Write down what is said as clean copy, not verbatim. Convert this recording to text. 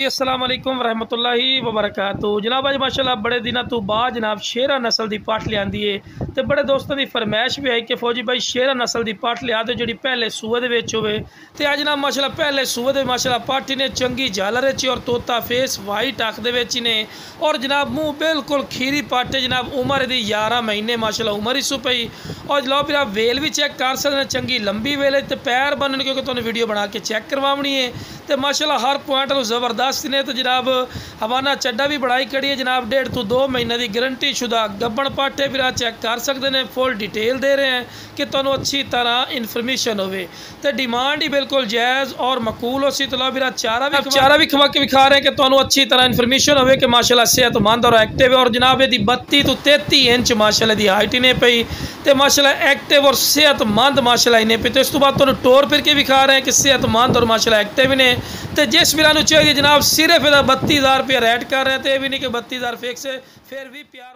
अस्सलाम वालेकुम रहमतुल्लाहि वबरकातुहू। जनाब अज माशाल्लाह बड़े दिनों तो बाद जनाब शेरा नस्ल की पट लियांदी है तो बड़े दोस्तों की फरमाइश भी आई कि फौजी भाई शेरा नस्ल की पट लिया दो जी पहले सूए होवे। तो अज जनाब माशाल्लाह पहले सूए माशाल्लाह पट ने चंगी झालर और तोता फेस वाइट अख ने और जनाब मूँह बिल्कुल खीरी पट है। जनाब उम्र यदि 11 महीने माशाल्लाह उम्र ही सु पई और लो फिर आप वेल भी चेक कर सकते हैं, चंगी लंबी वेल है। तो पैर बनने क्योंकि तुहानूं वीडियो बना के चेक करवानी है। तो माशाल्लाह हर पॉइंट ज़बरदस्त ने। तो जनाब हवाना चड्डा भी बढ़ाई कड़ी है जनाब 1.5 to 2 महीने की गारंटी शुदा गब्बन पट है। फिर आप चेक कर सकते हैं, फुल डिटेल दे रहे हैं कि तुहानूं अच्छी तरह इन्फॉर्मेशन होवे। तो डिमांड ही बिल्कुल जायज़ और मकूल हो सी। तो लो फिर चारा भी खवा के विखा रहे हैं कि तुहानूं अच्छी तरह इन्फॉर्मेशन होवे कि माशाल्लाह सेहतमंद और एक्टिव है। और जनाब यदि 32 to 33 इंच माशाल्लाह दी हाइट इन्हें पई तो माशाल्लाह एक्टिव और सेहतमंद माशाल्लाह इन्हें पे। तो इस तो बाद तुहानूं टोर फिर के विखा रहे हैं कि सेहतमंद और माशाल्लाह एक्टिव ने। तो जिस वीर नूं चाहिए जनाब सिर्फ 32,000 रुपया रेट कर रहे हैं। तो ये भी नहीं कि 32,000 फेक से फिर भी प्यार